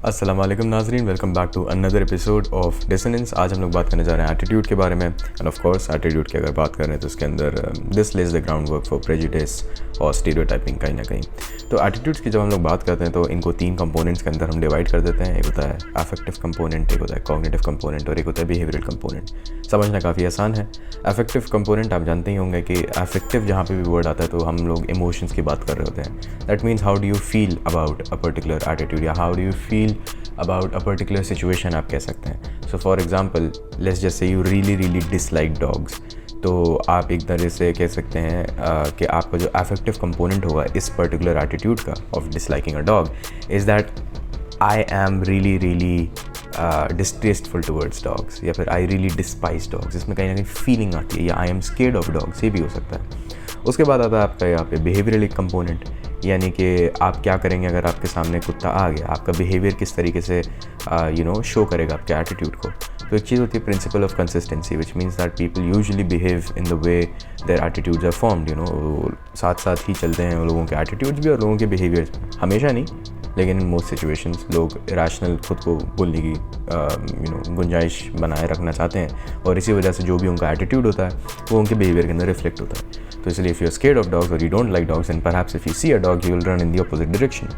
अस्सलाम वालेकुम नाज़रीन, welcome back to another episode of Dissonance. आज हम लोग बात करने जा रहे हैं एटीट्यूड के बारे में। एंड ऑफ कोर्स एटीट्यूड की अगर बात करें तो उसके अंदर this Lay's the ground work for prejudice और स्टीरियोटाइपिंग कहीं ना कहीं। तो एटीट्यूड्स की जब हम लोग बात करते हैं तो इनको 3 कंपोनेंट्स के अंदर हम डिवाइड कर देते हैं। एक होता है अफेक्टिव कंपोनेंट, एक होता है कॉग्निटिव कंपोनेंट और एक होता है बिहेवियरल कंपोनेंट। समझना काफ़ी आसान है। अफेक्टिव कंपोनेंट आप जानते ही होंगे कि अफेक्टिव जहाँ पे भी वर्ड आता है तो हम लोग इमोशंस की बात कर रहे होते हैं। That means how do you feel about a particular attitude या how do you feel about a particular situation आप कह सकते हैं। So for example let's just say you really dislike dogs, तो आप एक तरह से कह सकते हैं कि आपका जो अफेक्टिव कंपोनेंट होगा इस पर्टिकुलर एटीट्यूड का of disliking a dog is that I am really distasteful towards dogs, या फिर आई रियली डिस्पाइज डॉग्स। इसमें कहीं ना कहीं फीलिंग आती है, या I am scared of dogs, ये भी हो सकता है। उसके बाद आता है आपका यहाँ पे बिहेवियरल कंपोनेंट, यानी कि आप क्या करेंगे अगर आपके सामने कुत्ता आ गया, आपका बिहेवियर किस तरीके से शो करेगा आपके एटीट्यूड को। तो एक चीज़ होती है principle of consistency, which means that people usually behave in the way their attitudes are formed. साथ साथ ही चलते हैं उन लोगों के एटीट्यूड्स भी और लोगों के बिहेवियर्स, हमेशा नहीं लेकिन इन मोस्ट सिचुएशंस लोग रैशनल खुद को बोलने की गुंजाइश बनाए रखना चाहते हैं और इसी वजह से जो भी उनका एटीट्यूड होता है वो उनके बिहेवियर के अंदर रिफ्लेक्ट होता है। तो इसलिए if you are scared of dogs और you don't like dogs and perhaps if you see a dog you will run in the opposite direction.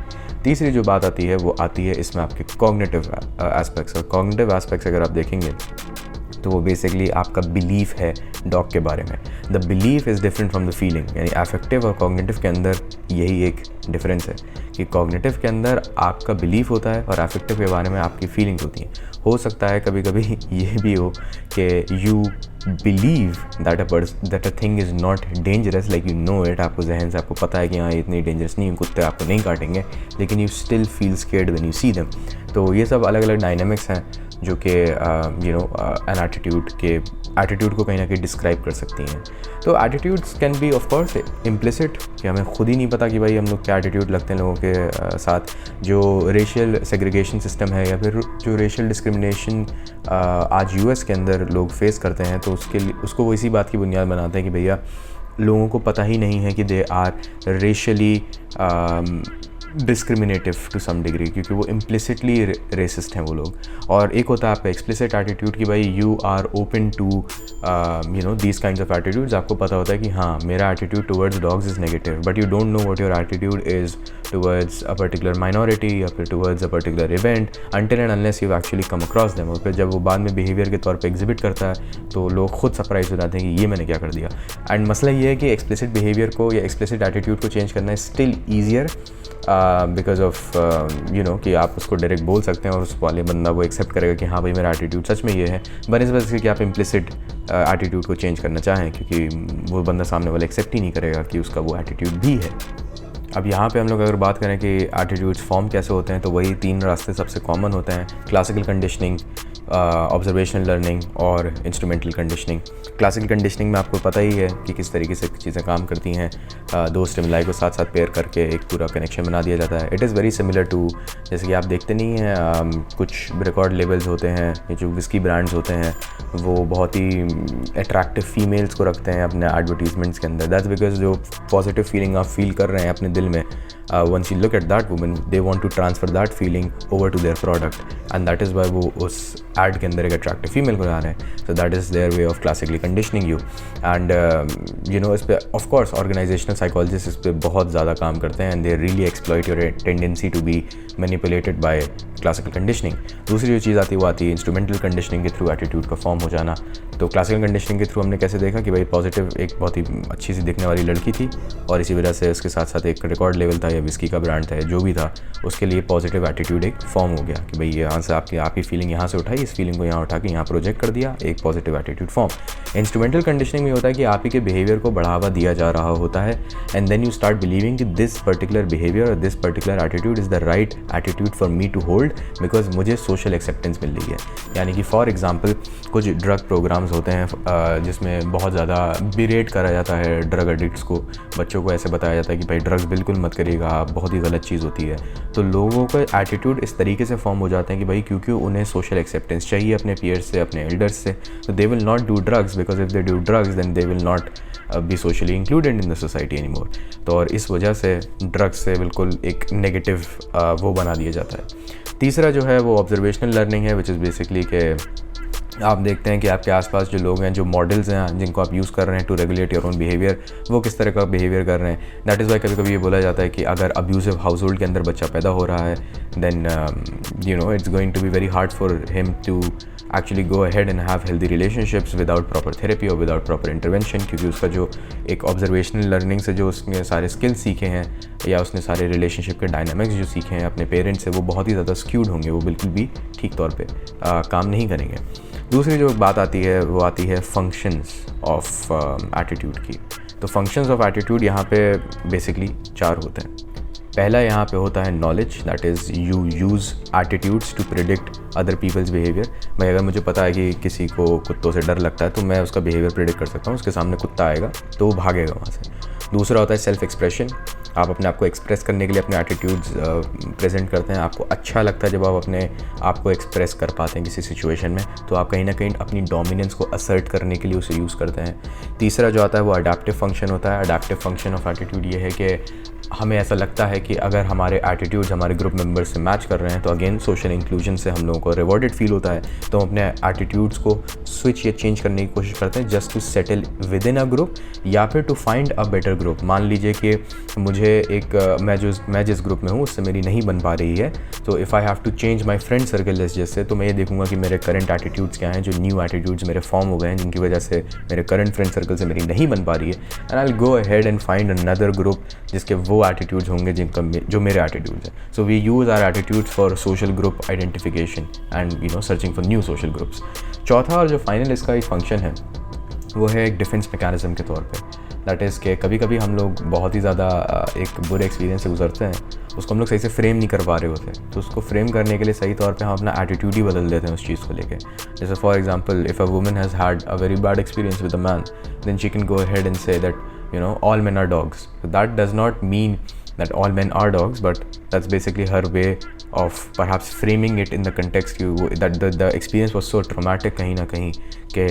तीसरी जो बात आती है वो आती है इसमें आपके कॉग्निटिव एस्पेक्ट्स। और कॉग्निटिव एस्पेक्ट्स अगर आप देखेंगे तो वो बेसिकली आपका बिलीफ है डॉग के बारे में। The belief is different from the feeling, यानी अफेक्टिव और कॉग्निटिव के अंदर यही एक डिफरेंस है कि कॉग्निटिव के अंदर आपका बिलीफ होता है और अफेक्टिव के बारे में आपकी फीलिंग्स होती हैं। हो सकता है कभी कभी ये भी हो कि you believe that a thing is not dangerous, like you know it, आपको जहन से आपको पता है कि हाँ इतनी डेंजरस नहीं, कुत्ते आपको नहीं काटेंगे, लेकिन you still feel scared when you see them. तो ये सब अलग अलग डायनामिक्स हैं जो कि एन एटीट्यूड को कहीं ना कहीं डिस्क्राइब कर सकती हैं। तो attitudes can be of course implicit, कि हमें खुद ही नहीं पता कि भाई हम लोग क्या एटीट्यूड लगते हैं लोगों के साथ। जो रेशियल सेग्रीगेशन सिस्टम है या फिर जो रेशियल डिस्क्रिमिनेशन आज यूएस के अंदर लोग फेस करते हैं, तो उसको वो इसी बात की बुनियाद बनाते हैं कि भैया लोगों को पता ही नहीं है कि they are racially discriminative to some degree, क्योंकि वो इम्प्लिसिटली रेसिस्ट हैं वो लोग। और एक होता है आपका एक्सप्लिसिट एटीट्यूड कि भाई you are open to these kinds of attitudes. आपको पता होता है कि हाँ मेरा attitude towards dogs is negative, but you don't know what your attitude is towards a particular minority या फिर towards a particular event until and unless you actually come across them. और फिर जब वो बाद में बिहेवियर के तौर पे एग्जिबिट करता है तो लोग खुद सरप्राइज हो जाते हैं कि ये मैंने क्या कर दिया। एंड मसला ये है कि एक्सप्लिसिट बिहेवियर को या एक्सप्लिसिट एटीट्यूड को चेंज करना is still easier because of कि आप उसको डायरेक्ट बोल सकते हैं और उस वाले बंदा वो एक्सेप्ट करेगा कि हाँ भाई मेरा एटीट्यूड सच में ये है, बनस्बत इसके कि आप इम्प्लिसिट एटीट्यूड को चेंज करना चाहें, क्योंकि वो बंदा सामने वाला एक्सेप्ट ही नहीं करेगा कि उसका वो एटीट्यूड भी है। अब यहाँ पे हम लोग अगर बात करें कि एटीट्यूड्स फॉर्म कैसे होते हैं तो वही 3 रास्ते सबसे कॉमन होते हैं: क्लासिकल कंडीशनिंग, ऑब्जर्वेशनल लर्निंग और इंस्ट्रूमेंटल कंडीशनिंग। क्लासिकल कंडीशनिंग में आपको पता ही है कि किस तरीके से चीज़ें काम करती हैं। 2 स्टिमुलाई को साथ साथ पेयर करके एक पूरा कनेक्शन बना दिया जाता है। It is very similar to, जैसे कि आप देखते नहीं हैं कुछ रिकॉर्ड लेबल्स होते हैं, ये जो विस्की ब्रांड्स होते हैं वो बहुत ही अट्रैक्टिव फीमेल्स को रखते हैं अपने एडवर्टीजमेंट्स के अंदर। दैट्स बिकॉज जो पॉजिटिव फीलिंग आप फील कर रहे हैं अपने दिल में, once you look at that woman they want to transfer that feeling over to their product and that is why वो उस ad के अंदर एक attractive female को ला रहे हैं। so that is their way of classically conditioning you and इस पे of course organizational psychologists इस पे बहुत ज़्यादा काम करते हैं and they really exploit your tendency to be manipulated by classical conditioning। दूसरी जो चीज़ आती है वो आती है instrumental conditioning के थ्रू एटीट्यूड का फॉर्म हो जाना। तो क्लासिकल कंडीशनिंग के थ्रू हमने कैसे देखा कि भाई पॉजिटिव एक बहुत ही अच्छी सी दिखने वाली लड़की थी और इसी वजह से उसके साथ साथ एक रिकॉर्ड लेवल था या विस्की का ब्रांड था जो भी था, उसके लिए पॉजिटिव एटीट्यूड एक फॉर्म हो गया कि भाई यहाँ से आपकी फीलिंग यहाँ से उठाई, इस फीलिंग को यहाँ उठा के यहाँ प्रोजेक्ट कर दिया, एक positive attitude form. Instrumental conditioning में होता है कि आप ही के बिहेवियर को बढ़ावा दिया जा रहा होता है and then you start believing कि दिस पर्टिकुलर बिहेवियर और this particular attitude is the right attitude for me to hold because मुझे सोशल एक्सेप्टेंस मिल रही है। यानी कि फॉर एग्जाम्पल कुछ ड्रग प्रोग्राम्स होते हैं जिसमें बहुत ज़्यादा बिरेट करा जाता है ड्रग एडिक्ट्स को, बच्चों को ऐसे बताया जाता है कि भाई ड्रग्स बिल्कुल मत करिएगा, बहुत ही गलत चीज़ होती है। तो लोगों का एटीट्यूड इस तरीके से फॉर्म हो जाते हैं कि भाई क्योंकि उन्हें सोशल एक्सेप्टेंस चाहिए अपने पीयर्स से, अपने एल्डर्स से, तो they will not do drugs because if they do drugs then they will not be socially included in the society any more. तो और इस वजह से ड्रग्स से बिल्कुल एक नेगेटिव वो बना दिया जाता है। तीसरा जो है वो ऑब्जर्वेशनल लर्निंग है, विच इज़ बेसिकली कि आप देखते हैं कि आपके आसपास जो लोग हैं, जो मॉडल्स हैं जिनको आप यूज़ कर रहे हैं to regulate your own behaviour, वो किस तरह का बिहेवियर कर रहे हैं। दैट इज़ वाई कभी कभी ये बोला जाता है कि अगर अब्यूसिव हाउस होल्ड के अंदर बच्चा पैदा हो रहा है, then it's going to be very hard for him to actually go ahead and have healthy relationships without proper therapy और विदाउट प्रॉपर इंटरवेंशन, क्योंकि उसका जो एक ऑब्जर्वेशनल लर्निंग से जो उसने सारे स्किल्स सीखे हैं या उसने सारे रिलेशनशिप के डायनामिक्स जो सीखे हैं अपने पेरेंट्स से, वो बहुत ही ज़्यादा स्क्यूड होंगे, वो बिल्कुल भी ठीक तौर पे काम नहीं करेंगे। दूसरी जो बात आती है वो आती है फंक्शंस ऑफ एटीट्यूड की। तो फंक्शंस ऑफ एटीट्यूड यहाँ पे बेसिकली 4 होते हैं। पहला यहाँ पे होता है knowledge, that is you use attitudes to predict other people's behaviour. भाई अगर मुझे पता है कि किसी को कुत्तों से डर लगता है तो मैं उसका बिहेवियर प्रिडिक्ट कर सकता हूँ, उसके सामने कुत्ता आएगा तो वो भागेगा वहाँ से। दूसरा होता है सेल्फ एक्सप्रेशन, आप अपने आप को एक्सप्रेस करने के लिए अपने एटीट्यूड्स प्रेजेंट करते हैं। आपको अच्छा लगता है जब आप अपने आप को एक्सप्रेस कर पाते हैं किसी सिचुएशन में, तो आप कहीं ना कहीं अपनी डोमिनेंस को असर्ट करने के लिए उसे यूज़ करते हैं। तीसरा जो आता है वो अडैप्टिव फंक्शन होता है। अडैप्टिव फंक्शन ऑफ एटीट्यूड ये है कि हमें ऐसा लगता है कि अगर हमारे एटीट्यूड्स हमारे ग्रुप मेंबर्स से मैच कर रहे हैं तो अगेन सोशल इंक्लूजन से हम लोगों को रिवॉर्डेड फील होता है, तो हम अपने एटीट्यूड्स को स्विच या चेंज करने की कोशिश करते हैं just to settle within a group या फिर to find a better group. मान लीजिए कि मुझे मैं जिस ग्रुप में हूँ उससे मेरी नहीं बन पा रही है, तो if I have to change my friend circle जैसे, तो मैं ये देखूंगा कि मेरे करंट एटीट्यूड्स क्या हैं, जो न्यू एटीट्यूड्स मेरे फॉर्म हो गए हैं जिनकी वजह से मेरे करंट फ्रेंड सर्कल से मेरी नहीं बन पा रही है, and I will go ahead and find another group जिसके वो एटीट्यूड्स होंगे जो मेरे एटीट्यूड्स हैं। So we use our attitudes for social group identification and searching for new social groups. चौथा और जो फाइनल इसका एक फंक्शन है वो है एक डिफेंस मैकेनिज्म के तौर पे। दैट इज़ के कभी कभी हम लोग बहुत ही ज़्यादा एक बुरे एक्सपीरियंस से गुजरते हैं, उसको हम लोग सही से फ्रेम नहीं कर पा रहे होते, तो उसको फ्रेम करने के लिए सही तौर पे हम अपना एटीट्यूड ही बदल देते हैं उस चीज़ को लेके। जैसे for example, if a woman has had a very bad experience with a man, then she can go ahead and say that all men are dogs. That does not mean that all men are dogs, but that's basically her way of perhaps framing it in the context that the experience was so traumatic kahin na kahin ke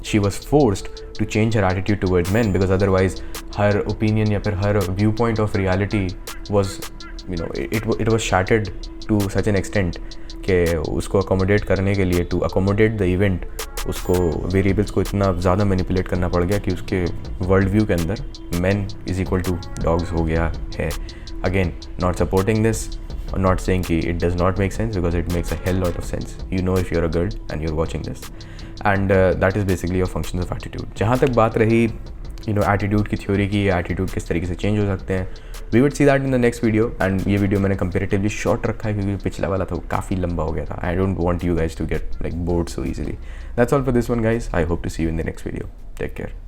she was forced to change her attitude towards men, because otherwise her opinion ya phir her viewpoint of reality was it was shattered to such an extent कि उसको accommodate करने के लिए, to accommodate the event, उसको variables को इतना ज़्यादा manipulate करना पड़ गया कि उसके वर्ल्ड व्यू के अंदर man is equal to dogs हो गया है। अगेन, नॉट सपोर्टिंग दिस और नॉट सेइंग कि it does not make sense, because it makes a hell lot of sense, if you are a girl and you are watching this, and that is basically your function of attitude. जहाँ तक बात रही attitude की theory की, attitude किस तरीके से change हो सकते हैं, we would see that in the next video. And ये वीडियो मैंने कंपेरेटिवली शॉर्ट रखा है क्योंकि पिछला वाला था वो काफ़ी लंबा हो गया था। I don't want you guys to get like bored so easily. That's all for this one guys. I hope to see you in the next video. Take care.